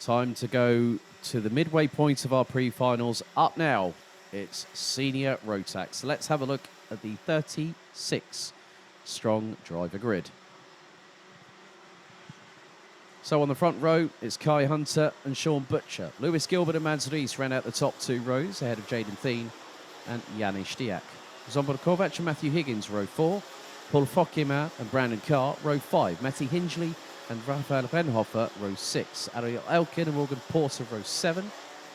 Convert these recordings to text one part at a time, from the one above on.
Time to go to the midway point of our pre-finals. Up now, it's Senior Rotax. Let's have a look at the 36-strong driver grid. So on the front row, it's Kai Hunter and Sean Butcher. Lewis Gilbert and Mads Rees ran out the top two rows ahead of Jaden Thien and Janis Diak. Zombor Kovac and Matthew Higgins, row 4. Paul Fokima and Brandon Carr, row 5. Matty Hingley and Rafael Renhofer, row 6. Ariel Elkin and Morgan Porter, row 7.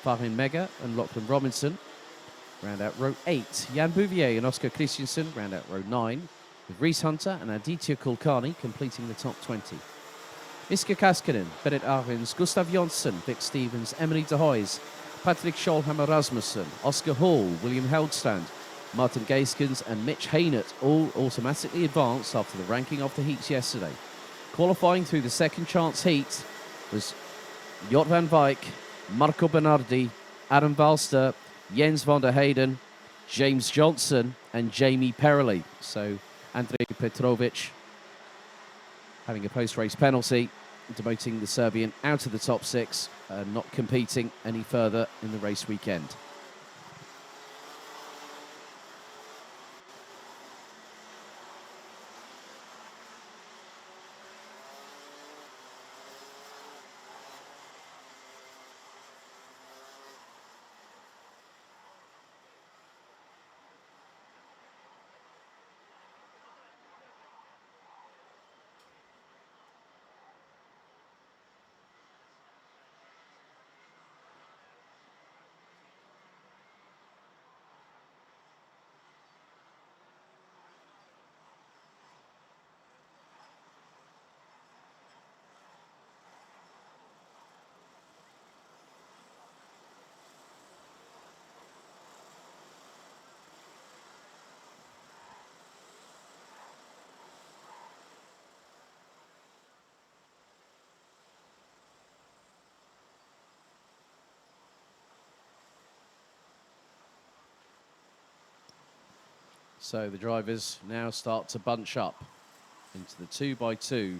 Farin Mega and Lachlan Robinson round out row 8. Jan Bouvier and Oscar Christensen round out row 9, with Reese Hunter and Aditya Kulkarni completing the top 20. Iska Kaskinen, Berit Arins, Gustav Jonsson, Vic Stevens, Emily de Hoys, Patrick Scholhammer Rasmussen, Oscar Hall, William Heldstrand, Martin Gaiskens and Mitch Haynert all automatically advanced after the ranking of the heats yesterday. Qualifying through the second chance heat was Jot van Wijk, Marco Bernardi, Adam Valster, Jens van der Heyden, James Johnson and Jamie Perrelli. So Andrej Petrovic having a post-race penalty, demoting the Serbian out of the top 6 and not competing any further in the race weekend. So the drivers now start to bunch up into the 2x2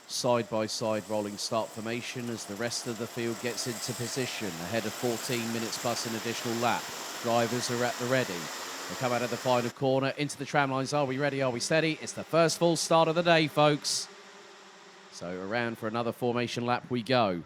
side-by-side rolling start formation as the rest of the field gets into position ahead of 14 minutes plus an additional lap. Drivers are at the ready. They come out of the final corner into the tram lines. Are we ready? Are we steady? It's the first full start of the day, folks. So around for another formation lap we go.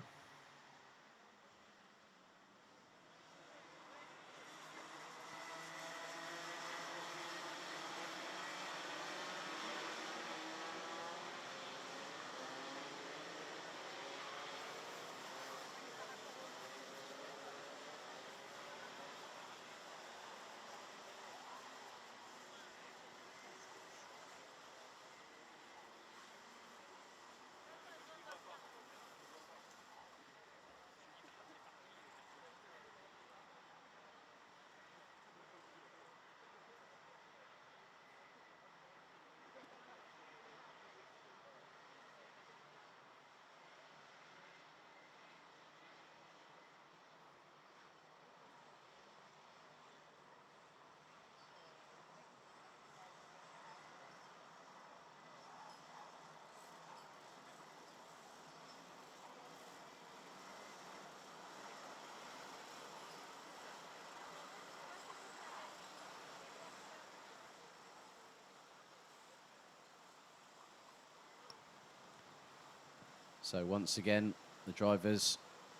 So once again, the drivers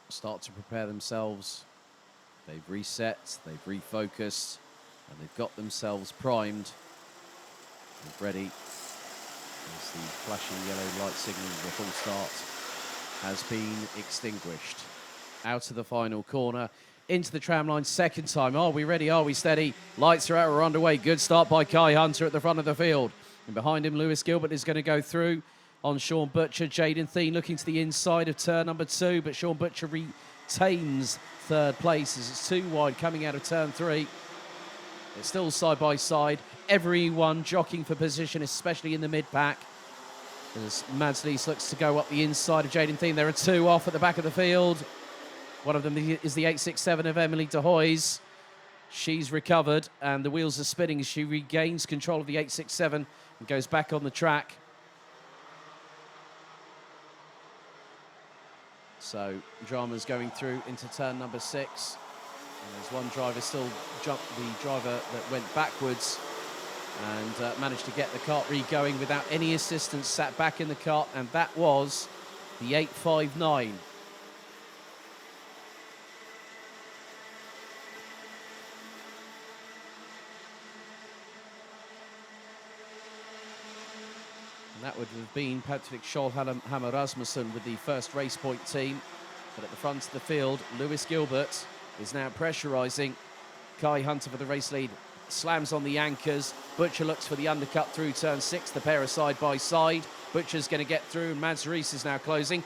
start to prepare themselves. They've reset, they've refocused, and they've got themselves primed and ready as the flashing yellow light signal of the full start has been extinguished. Out of the final corner, into the tram line second time. Are we ready? Are we steady? Lights are out, we're underway. Good start by Kai Hunter at the front of the field. And behind him, Lewis Gilbert is going to go through on Sean Butcher. Jaden Thien looking to the inside of turn number 2, but Sean Butcher retains third place as it's too wide coming out of turn 3. It's still side by side. Everyone jockeying for position, especially in the mid-pack. As Mads Rees looks to go up the inside of Jaden Thien. There are 2 off at the back of the field. One of them is the 867 of Emily de Hoys. She's recovered and the wheels are spinning as she regains control of the 867 and goes back on the track. So drama's going through into turn number 6. And there's one driver still jumped, the driver that went backwards and managed to get the kart re-going without any assistance, sat back in the kart, and that was the 859. And that would have been Patrick Schollhammer Rasmussen with the first race point team. But at the front of the field, Lewis Gilbert is now pressurising. Kai Hunter for the race lead slams on the anchors. Butcher looks for the undercut through turn 6. The pair are side by side. Butcher's going to get through. Mads Rees is now closing.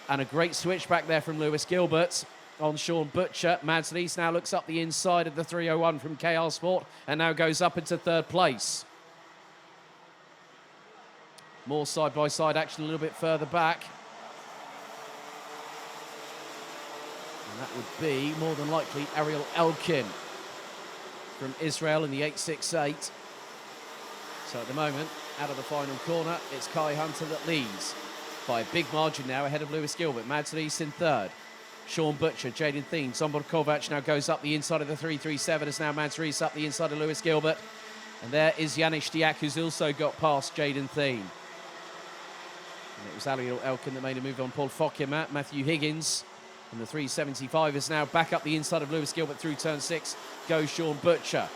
And a great switch back there from Lewis Gilbert on Sean Butcher. Mads Rees now looks up the inside of the 301 from KR Sport and now goes up into third place. More side-by-side action a little bit further back. And that would be, more than likely, Ariel Elkin from Israel in the 868. So at the moment, out of the final corner, it's Kai Hunter that leads by a big margin now ahead of Lewis Gilbert. Mads Rees in third. Sean Butcher, Jaden Thien, Zombor Kovac now goes up the inside of the 337 as now Mads Rees up the inside of Lewis Gilbert. And there is Yannick Stiak, who's also got past Jaden Thien. And it was Ariel Elkin that made a move on Paul Fokema. Matthew Higgins in the 375 is now back up the inside of Lewis Gilbert through turn 6. Goes Sean Butcher.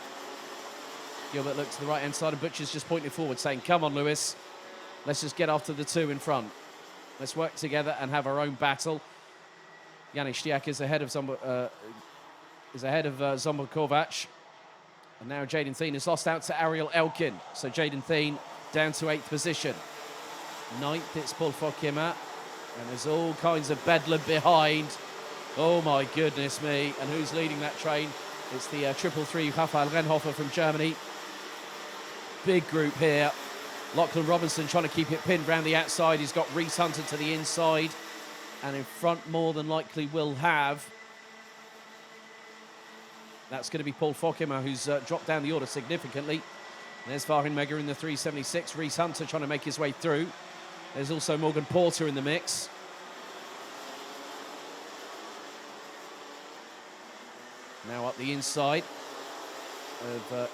Gilbert looks to the right-hand side and Butcher's just pointing forward saying, come on, Lewis. Let's just get after the two in front. Let's work together and have our own battle. Yannick Stiak is ahead of Zombor Kovac. And now Jaden Thien has lost out to Ariel Elkin. So Jaden Thien down to 8th position. 9th, it's Paul Fokema. And there's all kinds of bedlam behind. Oh my goodness me. And who's leading that train? It's the 333 Rafael Renhofer from Germany. Big group here. Lachlan Robinson trying to keep it pinned round the outside. He's got Reese Hunter to the inside. And in front, more than likely, will have... That's going to be Paul Fokema, who's dropped down the order significantly. And there's Vahin Mega in the 376. Reese Hunter trying to make his way through. There's also Morgan Porter in the mix. Now up the inside of that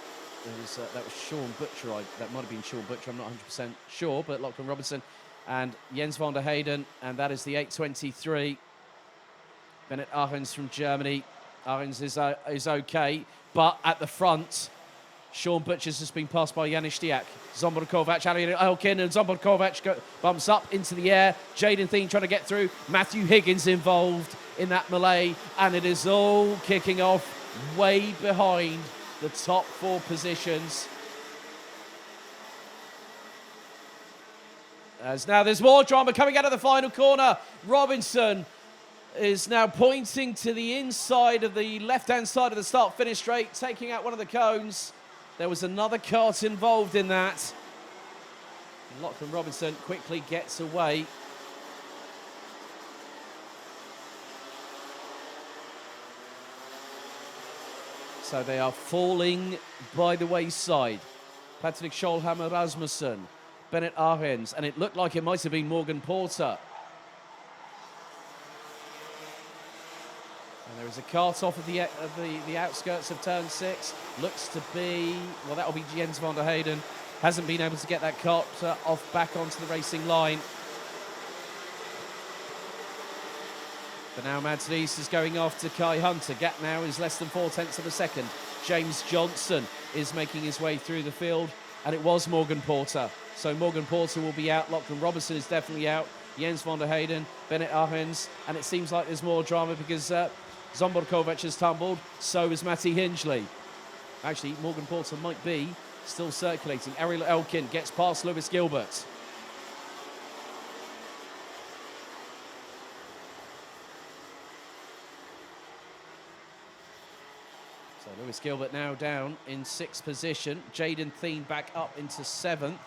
was Sean Butcher. That might have been Sean Butcher. I'm not 100% sure, but Lachlan Robinson and Jens van der Heyden, and that is the 823. Bennett Ahrens from Germany. Ahrens is okay, but at the front, Sean Butcher's just been passed by Yannick Stiak. Zombor Kovac, Ariel Elkin, and Zombor Kovac bumps up into the air. Jaden Thien trying to get through. Matthew Higgins involved in that melee, and it is all kicking off way behind the top 4 positions. As now there's more drama coming out of the final corner. Robinson is now pointing to the inside of the left-hand side of the start-finish straight, taking out one of the cones. There was another kart involved in that. And Lachlan Robinson quickly gets away. So they are falling by the wayside. Patrick Schollhammer Rasmussen, Bennett Ahrens, and it looked like it might have been Morgan Porter. And there is a kart off of the outskirts of turn 6. Looks to be, well, that will be Jens van der Heyden. Hasn't been able to get that kart off back onto the racing line. But now Mads Rees is going after Kai Hunter. Gap now is less than 4/10 of a second. James Johnson is making his way through the field, and it was Morgan Porter. So Morgan Porter will be out. Lachlan Robinson is definitely out. Jens van der Heyden, Bennett Ahrens, and it seems like there's more drama because Zombor Kovac has tumbled. So is Matty Hingley. Actually, Morgan Porter might be still circulating. Ariel Elkin gets past Lewis Gilbert. So Lewis Gilbert now down in 6th position. Jaden Thien back up into 7th.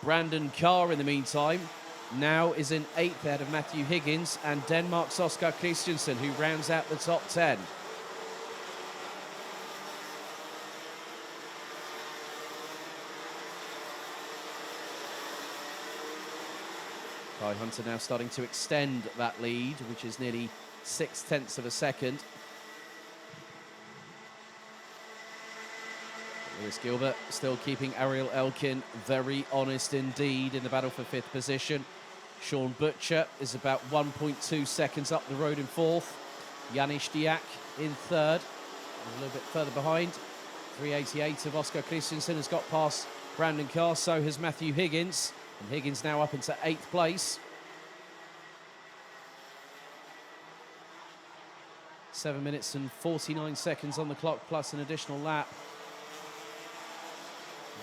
Brandon Carr, in the meantime, now is in 8th ahead of Matthew Higgins and Denmark's Oscar Christensen, who rounds out the top 10. Kai Hunter now starting to extend that lead, which is nearly 0.6 of a second. Lewis Gilbert still keeping Ariel Elkin very honest indeed in the battle for 5th position. Sean Butcher is about 1.2 seconds up the road in 4th. Janis Diak in 3rd, a little bit further behind. 3.88 of Oscar Christensen has got past Brandon Carr, so has Matthew Higgins. And Higgins now up into 8th place. 7 minutes and 49 seconds on the clock, plus an additional lap.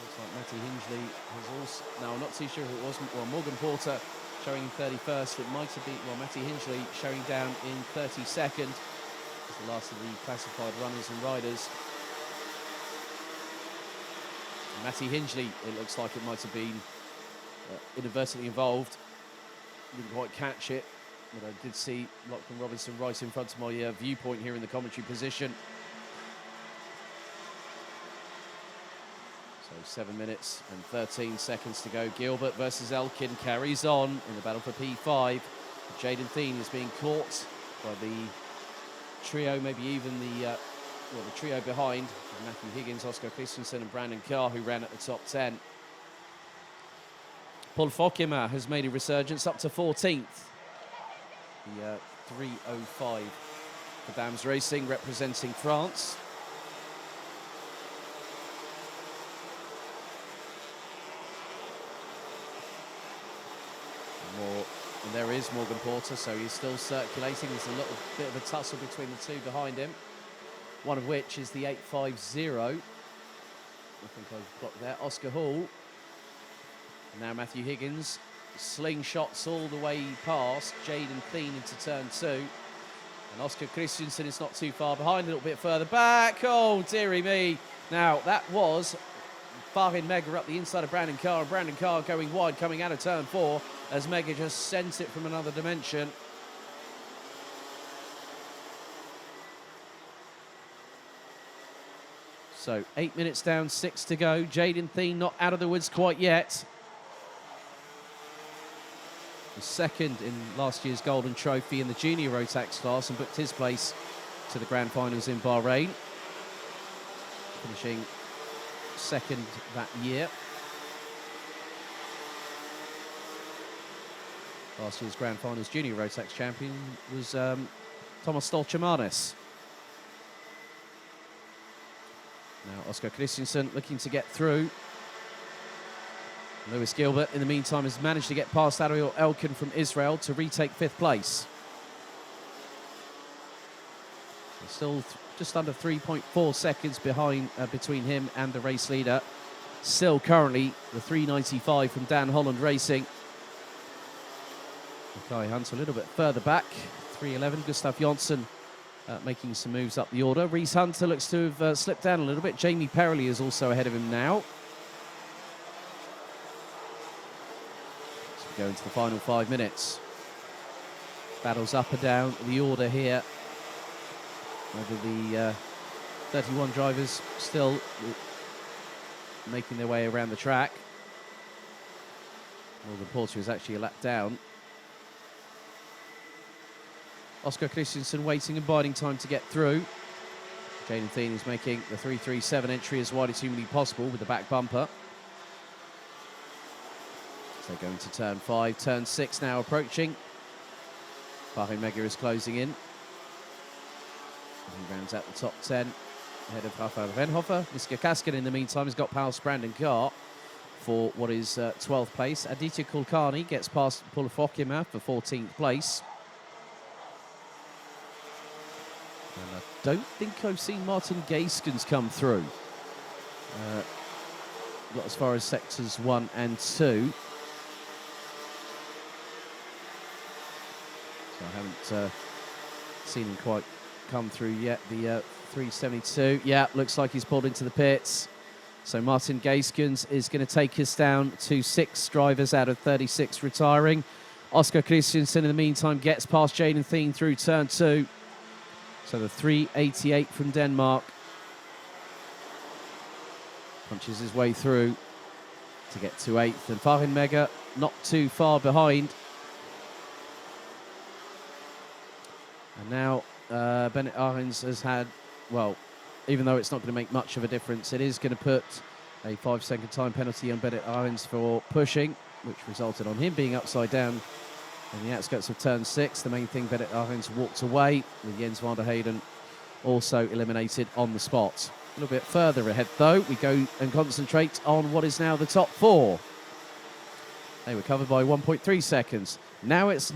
Looks like Matty Hingley has also... No, I'm not too sure if it wasn't. Well, Morgan Porter showing in 31st. It might have been... Well, Matty Hingley showing down in 32nd. It's the last of the classified runners and riders. And Matty Hingley, it looks like it might have been inadvertently involved. Didn't quite catch it. But I did see Lachlan Robinson right in front of my viewpoint here in the commentary position. So 7 minutes and 13 seconds to go. Gilbert versus Elkin carries on in the battle for P5. Jaden Thien is being caught by the trio, maybe even the trio behind. Matthew Higgins, Oscar Christensen and Brandon Carr, who ran at the top 10. Paul Fokema has made a resurgence up to 14th. The 3:05 for Dams Racing, representing France. And there is Morgan Porter, so he's still circulating. There's a little bit of a tussle between the two behind him, one of which is the 8.50. I think I've got there. Oscar Hall. And now Matthew Higgins. Slingshots all the way past Jaden Thien into turn 2. And Oscar Christensen is not too far behind, a little bit further back. Oh, dearie me. Now, that was Farin Mega up the inside of Brandon Carr, and Brandon Carr going wide, coming out of turn 4, as Mega just sent it from another dimension. So 8 minutes down, 6 to go. Jaden Thien not out of the woods quite yet. Was second in last year's Golden Trophy in the junior Rotax class and booked his place to the grand finals in Bahrain, finishing second that year. Last year's grand finals junior Rotax champion was Thomas Stolchamanis. Now Oscar Christensen looking to get through. Lewis Gilbert, in the meantime, has managed to get past Ariel Elkin from Israel to retake 5th place. Still just under 3.4 seconds behind between him and the race leader. Still currently the 3.95 from Dan Holland Racing. Kai Hunter a little bit further back. 3.11, Gustav Jonsson making some moves up the order. Reese Hunter looks to have slipped down a little bit. Jamie Perrelly is also ahead of him now. Go into the final 5 minutes. Battles up and down the order here. Over the 31 drivers still making their way around the track. Morgan Porter is actually a lap down. Oscar Christensen waiting and biding time to get through. Jaden Thien is making the 3.37 entry as wide as humanly possible with the back bumper. So going to turn 5, turn 6 now approaching. Farin Mega is closing in. He rounds out the top 10 ahead of Rafael Renhofer. Miska Kaskin in the meantime has got past Brandon Carr for what is 12th place. Aditya Kulkarni gets past Paul Fokema for 14th place. And I don't think I've seen Martin Gaiskens come through. Not as far as sectors 1 and 2. So I haven't seen him quite come through yet. The 3.72. Yeah, looks like he's pulled into the pits. So Martin Gaiskens is going to take us down to 6 drivers out of 36 retiring. Oscar Christensen, in the meantime, gets past Jaden Thien through turn 2. So the 3.88 from Denmark punches his way through to get to 8th. And Farin Mega not too far behind. And now Bennett Arends has had, well, even though it's not going to make much of a difference, it is going to put a 5-second time penalty on Bennett Arends for pushing, which resulted on him being upside down on the outskirts of turn 6. The main thing, Bennett Arends walked away, with Jens van der Heyden also eliminated on the spot. A little bit further ahead, though, we go and concentrate on what is now the top 4. They were covered by 1.3 seconds. Now it's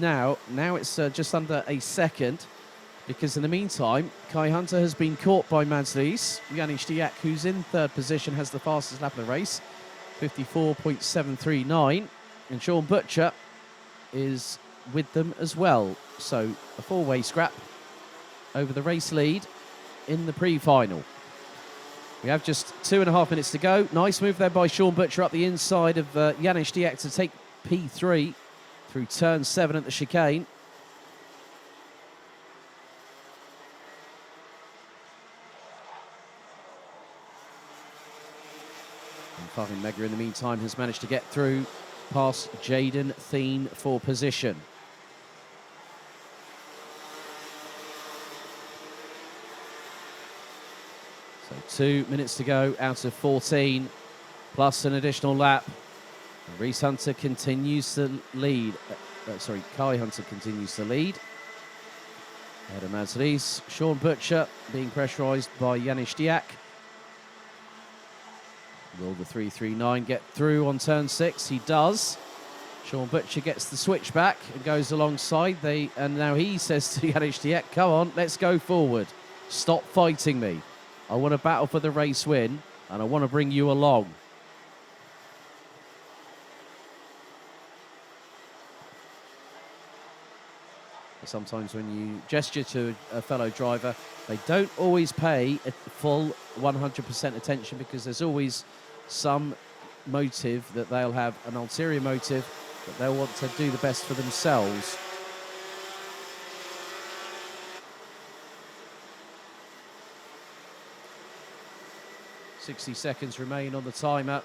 just under a second, because in the meantime, Kai Hunter has been caught by Mads Ries. Yanni Stiak, who's in 3rd position, has the fastest lap of the race, 54.739. And Sean Butcher is with them as well. So a 4-way scrap over the race lead in the pre-final. We have just 2.5 minutes to go. Nice move there by Sean Butcher up the inside of Yanni Stiak to take P3 through turn 7 at the chicane. And Farin Mega in the meantime has managed to get through past Jaden Thien for position. So 2 minutes to go out of 14, plus an additional lap. Reese Hunter continues to lead. Kai Hunter continues to lead. Ahead of Mads Ries. Sean Butcher being pressurised by Yanni Stiak. Will the 339 get through on turn 6? He does. Sean Butcher gets the switch back and goes alongside. And now he says to Yanni Stiak, come on, let's go forward. Stop fighting me. I want to battle for the race win, and I want to bring you along. Sometimes when you gesture to a fellow driver, they don't always pay a full 100% attention, because there's always some motive that they'll have, an ulterior motive that they'll want to do the best for themselves. .60 seconds remain on the timer,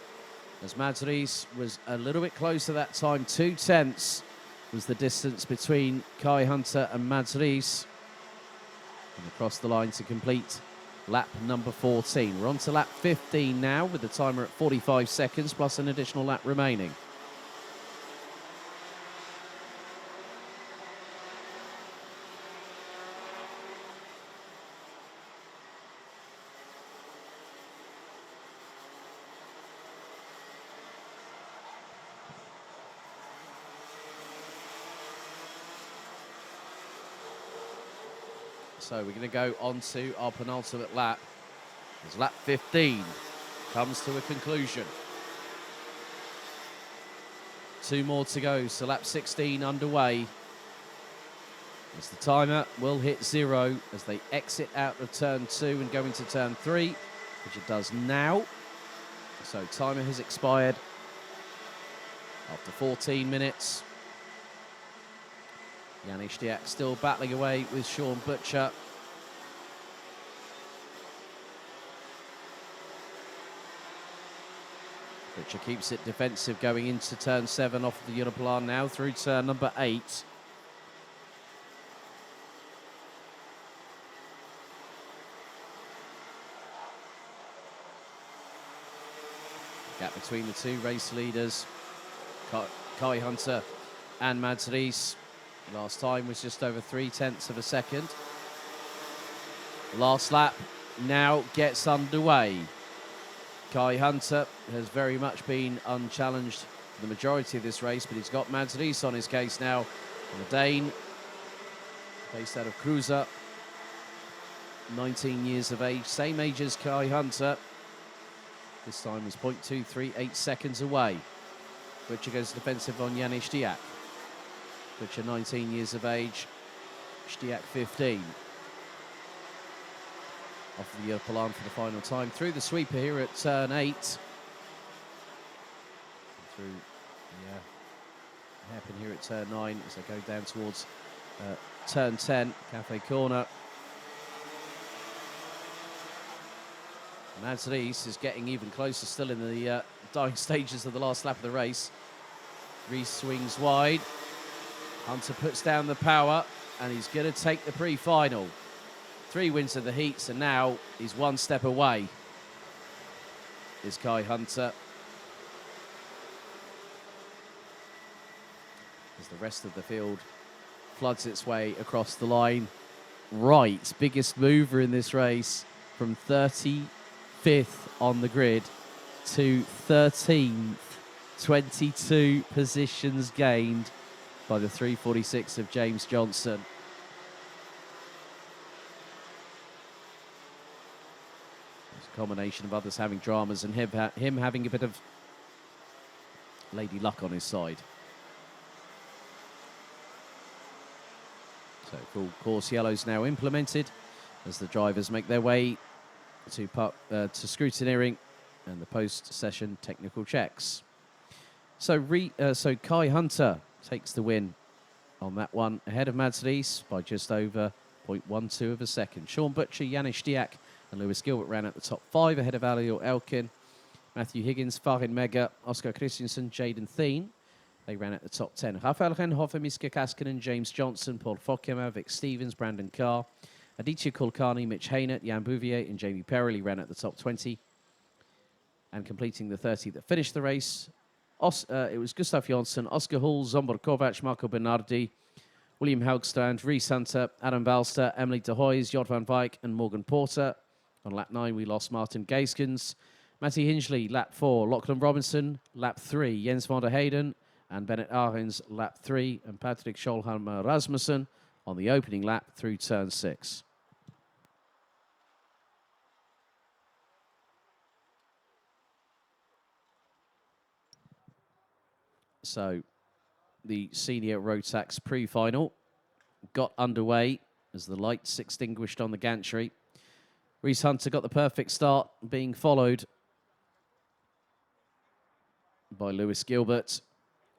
as Mads Ries was a little bit closer that time. 0.2 was the distance between Kai Hunter and Mads Ries. And across the line to complete lap number 14. We're on to lap 15 now, with the timer at 45 seconds, plus an additional lap remaining. So we're going to go on to our penultimate lap, as lap 15 comes to a conclusion. 2 more to go, so lap 16 underway. As the timer will hit 0 as they exit out of turn 2 and go into turn 3, which it does now. So timer has expired after 14 minutes. Yanni Stiak still battling away with Sean Butcher. Butcher keeps it defensive going into turn 7 off the Uniplan now through turn number 8. Gap between the 2 race leaders, Kai Hunter and Mads Ries. Last time was just over 0.3 of a second. Last lap now gets underway. Kai Hunter has very much been unchallenged for the majority of this race, but he's got Mads Ries on his case now. And the Dane, based out of Cruiser, 19 years of age, same age as Kai Hunter. This time was 0.238 seconds away. Butcher goes defensive on Yanni Stiak. Butcher 19 years of age, Stiak 15. Off the Polan for the final time. Through the sweeper here at turn 8. Through the hairpin here at turn 9 as they go down towards turn 10, Cafe Corner. Mads Ries is getting even closer still in the dying stages of the last lap of the race. Ries swings wide. Hunter puts down the power. and he's going to take the pre-final. 3 wins of the heats, and now he's 1 step away. Is Kai Hunter. As the rest of the field floods its way across the line. Right, biggest mover in this race from 35th on the grid to 13th. 22 positions gained by the 346 of James Johnson. It's a combination of others having dramas and him having a bit of lady luck on his side. So full course yellows now implemented as the drivers make their way to scrutineering and the post-session technical checks. So Kai Hunter takes the win on that one, ahead of Mads Rees by just over 0.12 of a second. Sean Butcher, Janis Stiak and Lewis Gilbert ran at the top 5 ahead of Alior Elkin, Matthew Higgins, Farin Mega, Oscar Christensen, Jaden Thien. They ran at the top 10. Rafael Renhofer, Miska Kaskinen, James Johnson, Paul Fokkema, Vic Stevens, Brandon Carr, Aditya Kulkarni, Mitch Haynett, Jan Bouvier and Jamie Perrelli ran at the top 20. And completing the 30 that finished the race, it was Gustav Jonsson, Oscar Hall, Zsombor Kovac, Marco Bernardi, William Helgstrand, Reece Hunter, Adam Balster, Emily de Hoys, Jod van Wijk and Morgan Porter. On lap 9, we lost Martin Gaiskens, Matty Hinchley, lap 4, Lachlan Robinson, lap 3, Jens van der Heyden, and Bennett Arens, lap 3, and Patrick Scholhammer Rasmussen on the opening lap through turn 6. So the senior road tax pre-final got underway as the lights extinguished on the gantry. Reece Hunter got the perfect start, being followed by Lewis Gilbert,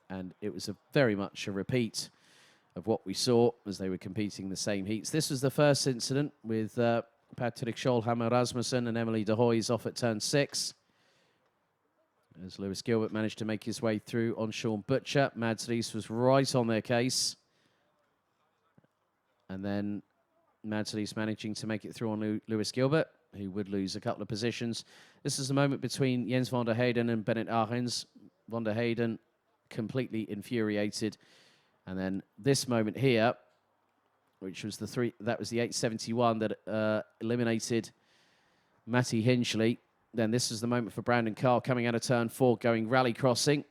and it was very much a repeat of what we saw as they were competing the same heats. This was the first incident with Patrick Scholhammer Rasmussen and Emily de Hoys off at turn 6. As Lewis Gilbert managed to make his way through on Sean Butcher. Mads Rees was right on their case. And then Mads Rees managing to make it through on Lewis Gilbert, who would lose a couple of positions. This is the moment between Jens van der Heyden and Bennett Arens. Van der Heyden completely infuriated. And then this moment here, which was that was the 871 that eliminated Matty Hinchley. Then this is the moment for Brandon Carr coming out of turn 4, going rally crossing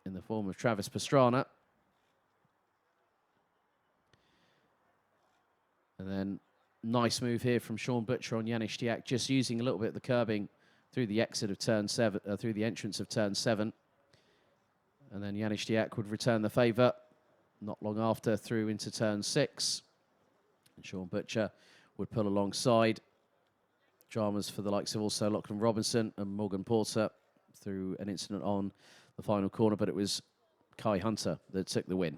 in the form of Travis Pastrana. And then nice move here from Sean Butcher on Janis Stiak, just using a little bit of the curbing through the exit of turn 7, through the entrance of turn 7. And then Janis Stiak would return the favour not long after through into turn 6. And Sean Butcher would pull alongside. Dramas for the likes of also Lachlan Robinson and Morgan Porter through an incident on the final corner, but it was Kai Hunter that took the win.